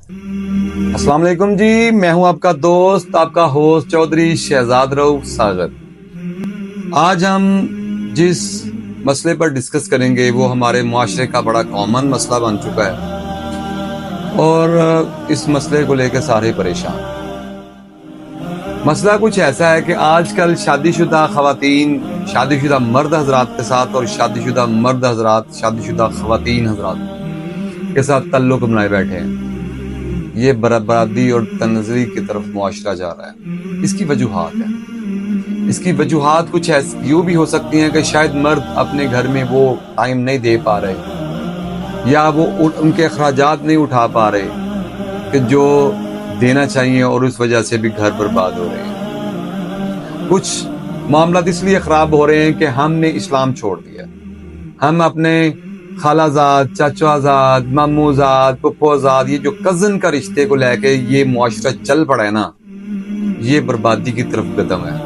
السلام علیکم جی، میں ہوں آپ کا دوست، آپ کا ہوسٹ چودھری شہزاد رؤف ساغر۔ آج ہم جس مسئلے پر ڈسکس کریں گے وہ ہمارے معاشرے کا بڑا کامن مسئلہ بن چکا ہے اور اس مسئلے کو لے کے سارے پریشان۔ مسئلہ کچھ ایسا ہے کہ آج کل شادی شدہ خواتین شادی شدہ مرد حضرات کے ساتھ اور شادی شدہ مرد حضرات شادی شدہ خواتین حضرات کے ساتھ تعلق بنائے بیٹھے ہیں۔ یہ برابری اور تنزلی کی طرف معاشرہ جا رہا ہے۔ اس کی وجوہات ہیں، اس کی وجوہات کچھ یوں بھی ہو سکتی ہیں کہ شاید مرد اپنے گھر میں وہ ٹائم نہیں دے پا رہے یا وہ ان کے اخراجات نہیں اٹھا پا رہے کہ جو دینا چاہیے، اور اس وجہ سے بھی گھر برباد ہو رہے ہیں۔ کچھ معاملات اس لیے خراب ہو رہے ہیں کہ ہم نے اسلام چھوڑ دیا، ہم اپنے خالہ زاد، چاچا زاد، مامو زاد، پھپھو زاد، یہ جو کزن کا رشتے کو لے کے یہ معاشرہ چل پڑا ہے نا، یہ بربادی کی طرف قدم ہے۔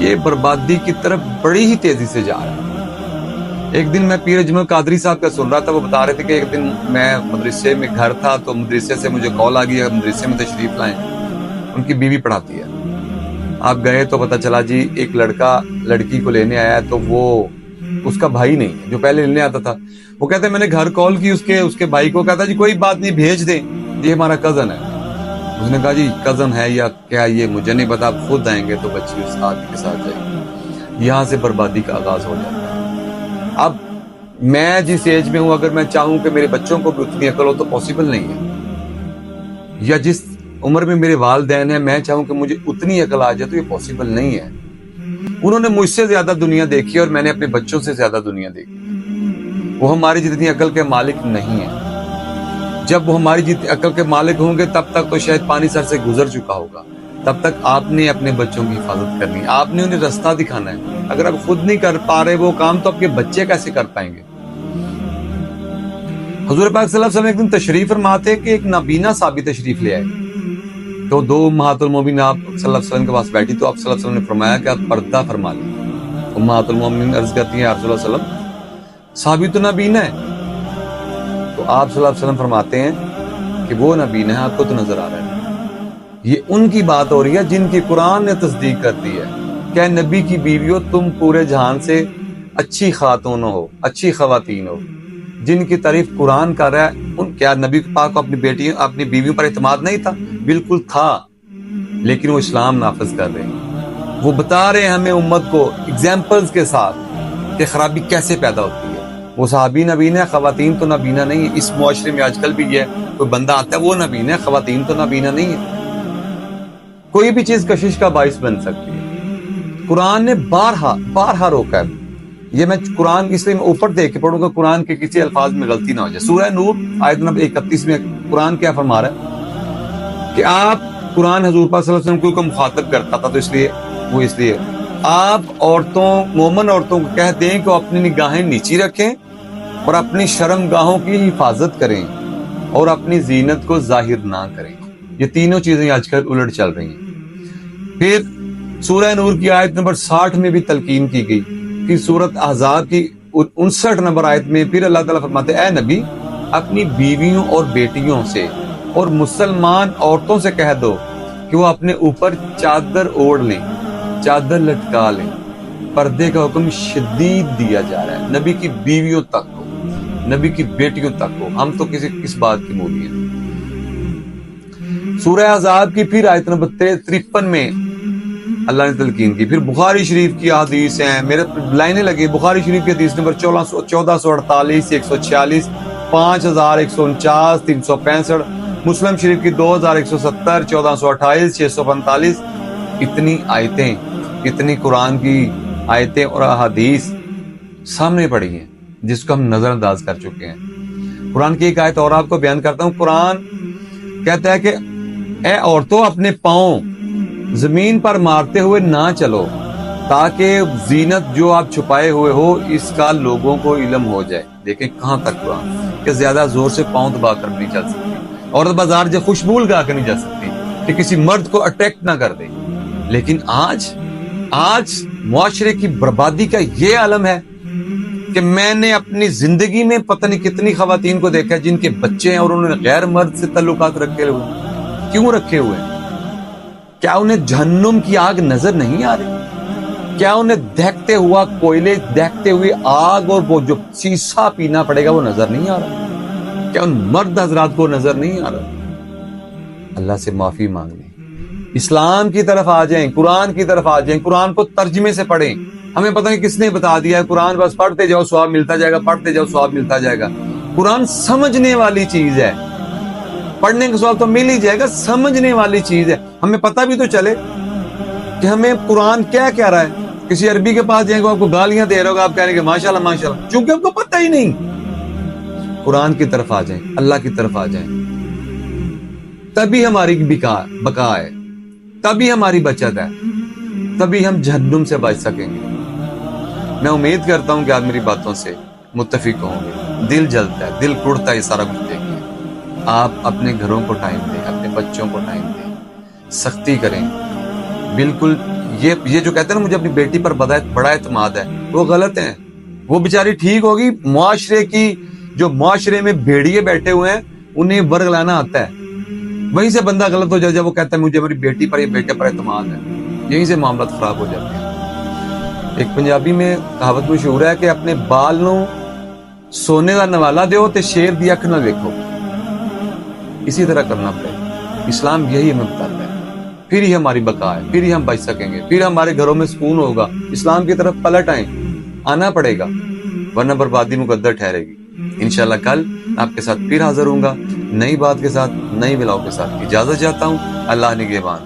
یہ بربادی کی طرف بڑی ہی تیزی سے جا رہا ہے۔ ایک دن میں پیر اجمل قادری صاحب کا سن رہا تھا، وہ بتا رہے تھے کہ ایک دن میں مدرسے میں گھر تھا تو مدرسے سے مجھے کال آ گیا، مدرسے میں تشریف لائیں، ان کی بیوی پڑھاتی ہے۔ آپ گئے تو پتہ چلا جی ایک لڑکا لڑکی کو لینے آیا ہے تو وہ اس کا بھائی نہیں ہے جو پہلے لینے آتا تھا۔ وہ کہتے ہیں میں نے گھر کال کی اس کے بھائی کو، کہتا جی کوئی بات نہیں بھیج دیں، یہ ہمارا کزن ہے۔ اس نے کہا جی کزن ہے یا کیا یہ مجھے نہیں پتا، آپ خود آئیں گے تو بچی اس آدمی کے ساتھ جائے گی۔ یہاں سے بربادی کا آغاز ہو جاتا ہے۔ اب میں جس ایج میں ہوں، اگر میں چاہوں کہ میرے بچوں کو بھی اتنی عقل ہو تو پاسبل نہیں ہے، یا جس عمر میں میرے والدین ہیں میں چاہوں کہ مجھے اتنی عقل آ جائے تو یہ پاسبل نہیں ہے۔ انہوں نے مجھ سے زیادہ دنیا دیکھی اور میں نے اپنے بچوں سے زیادہ دنیا دیکھی۔ وہ ہماری جتنی عقل کے مالک نہیں ہیں۔ جب وہ ہماری جتنی عقل کے مالک ہوں گے تب تک تو شاید پانی سر سے گزر چکا ہوگا۔ تب تک آپ نے اپنے بچوں کی حفاظت کرنی ہے، آپ نے انہیں رستہ دکھانا ہے۔ اگر آپ خود نہیں کر پا رہے وہ کام تو آپ کے بچے کیسے کر پائیں گے؟ حضور پاک صلی اللہ علیہ وسلم ایک دن تشریف فرماتے کہ ایک نابینا صحابی تشریف لے آئے، تو دو امہات المومنین آپ صلی اللہ علیہ وسلم کے پاس بیٹھی تو آپ صلی اللہ علیہ وسلم نے فرمایا کہ آپ پردہ فرما لیں۔ امہات المومنین عرض کرتی ہیں یا رسول اللہ صلی اللہ علیہ وسلم صحابی تو نابینا ہے، تو آپ صلی اللہ علیہ وسلم فرماتے ہیں کہ وہ نابینا ہے، آپ کو تو نظر آ رہا ہے۔ یہ ان کی بات ہو رہی ہے جن کی قرآن نے تصدیق کر دی ہے کہ نبی کی بیویوں تم پورے جہان سے اچھی خاتون ہو، اچھی خواتین ہو، جن کی تعریف قرآن کر رہا ہے۔ ان کیا نبی پاک کو اپنی بیویوں پر اعتماد نہیں تھا؟ بالکل تھا، لیکن وہ اسلام نافذ کر رہے ہیں۔ وہ بتا رہے ہیں ہمیں امت کو ایگزامپلز کے ساتھ کہ خرابی کیسے پیدا ہوتی ہے۔ وہ صحابی نابینا ہے، خواتین تو نابینا نہیں ہے۔ اس معاشرے میں آج کل بھی یہ کوئی بندہ آتا ہے وہ نابینا ہے، خواتین تو نابینا نہیں ہے۔ کوئی بھی چیز کشش کا باعث بن سکتی ہے۔ قرآن نے بارہا روکا ہے۔ یہ میں قرآن اس لیے میں اوپر دیکھ کے پڑھوں گا، قرآن کے کسی الفاظ میں غلطی نہ ہو جائے۔ سورہ نور آیت نمبر 31 میں قرآن کیا فرما رہا ہے کہ آپ قرآن حضور پاک صلی اللہ علیہ وسلم کو مخاطب کرتا تھا تو اس لیے آپ مومن عورتوں کو کہہ دیں کہ وہ اپنی نگاہیں نیچی رکھیں اور اپنی شرم گاہوں کی حفاظت کریں اور اپنی زینت کو ظاہر نہ کریں۔ یہ تینوں چیزیں آج کل الٹ چل رہی ہیں۔ پھر سورہ نور کی آیت نمبر 60 میں بھی تلقین کی گئی کہ سورۃ احزاب کی 59 نمبر آیت میں پھر اللہ تعالیٰ فرماتے ہیں اے نبی اپنی بیویوں اور بیٹیوں سے اور مسلمان عورتوں سے کہہ دو کہ وہ اپنے اوپر چادر اوڑھ لیں، چادر لٹکا لیں۔ پردے کا حکم شدید دیا جا رہا ہے، نبی کی بیویوں تک ہو، نبی کی بیٹیوں تک ہو۔ ہم تو کس بات کی مولی ہیں۔ سورہ احزاب کی پھر آیت نمبر 53 میں اللہ نے تلقین کی۔ پھر بخاری شریف کی حدیث ہیں، میرے لائنیں لگی، بخاری شریف کی حدیث نمبر 1448، 146، 5149، 365، مسلم شریف کی 2170، 1428، 645۔ اتنی آیتیں، اتنی قرآن کی آیتیں اور احادیث سامنے پڑی ہیں جس کو ہم نظر انداز کر چکے ہیں۔ قرآن کی ایک آیت اور آپ کو بیان کرتا ہوں۔ قرآن کہتا ہے کہ اے عورتوں اپنے پاؤں زمین پر مارتے ہوئے نہ چلو تاکہ زینت جو آپ چھپائے ہوئے ہو اس کا لوگوں کو علم ہو جائے۔ دیکھیں کہاں تک قرآن کہ زیادہ زور سے پاؤں دبا کر نہیں چل سکتی، عورت بازار جو خوشبو لگا کر نہیں جا سکتی کہ کسی مرد کو اٹیک نہ کر دے۔ لیکن آج معاشرے کی بربادی کا یہ عالم ہے کہ میں نے اپنی زندگی میں پتہ نہیں کتنی خواتین کو دیکھا ہے جن کے بچے ہیں اور انہوں نے غیر مرد سے تعلقات رکھے ہوئے. کیوں رکھے ہوئے؟ کیا انہیں جہنم کی آگ نظر نہیں آ رہی؟ کیا انہیں دہتے ہوا کوئلے، دہتے ہوئے آگ اور وہ جو سیسا پینا پڑے گا وہ نظر نہیں آ رہا؟ کیا ان مرد حضرات کو نظر نہیں آ رہا؟ اللہ سے معافی مانگ لیں، اسلام کی طرف آ جائیں، قرآن کی طرف آ جائیں، قرآن کو ترجمے سے پڑھیں. ہمیں پتہ نہیں کس نے بتا دیا ہے قرآن بس پڑھتے جاؤ ثواب ملتا جائے گا، پڑھتے جاؤ ثواب ملتا جائے گا. قرآن سمجھنے والی چیز ہے، پڑھنے کا ثواب تو مل ہی جائے گا، سمجھنے والی چیز ہے. ہمیں پتہ بھی تو چلے کہ ہمیں قرآن کیا کہہ رہا ہے. کسی عربی کے پاس جائیں گے آپ کو گالیاں دے رہا ہوگا، آپ کہیں گے ماشاءاللہ ماشاءاللہ، چونکہ آپ کو پتہ ہی نہیں. قرآن کی طرف آ جائیں، اللہ کی طرف آ جائیں، تبھی ہماری بقا ہے، تبھی ہماری بچت ہے، تبھی ہم جہنم سے بچ سکیں گے. میں امید کرتا ہوں کہ آپ میری باتوں سے متفق ہوں گے. دل جلتا ہے، دل ٹوٹتا ہے سارا کچھ دیکھ کے. آپ اپنے گھروں کو ٹائم دیں، اپنے بچوں کو ٹائم دیں، سختی کریں. بالکل یہ جو کہتے ہیں نا مجھے اپنی بیٹی پر بڑا اعتماد ہے، وہ غلط ہیں. وہ بیچاری ٹھیک ہوگی، معاشرے میں بھیڑیے بیٹھے ہوئے ہیں، انہیں ورگلانا آتا ہے. وہیں سے بندہ غلط ہو جائے جب وہ کہتا ہے مجھے میری بیٹی پر یا بیٹے پر اعتماد ہے. یہیں سے معاملات خراب ہو جاتے ہیں. ایک پنجابی میں کہاوت مشہور ہے کہ اپنے بال نو سونے کا نوالا دیو تے شیر دی اکھ نہ دیکھو. اسی طرح کرنا پڑے. اسلام یہی ہمیں بتاتا ہے. پھر ہی ہماری بقا ہے، پھر ہی ہم بچ سکیں گے، پھر ہمارے گھروں میں سکون ہوگا. اسلام کی طرف پلٹ آئیں، آنا پڑے گا ورنہ بربادی مقدر ٹھہرے گی. انشاءاللہ کل آپ کے ساتھ پھر حاضر ہوں گا نئی بات کے ساتھ، نئی بلاؤ کے ساتھ. اجازت چاہتا ہوں. اللہ نگہبان.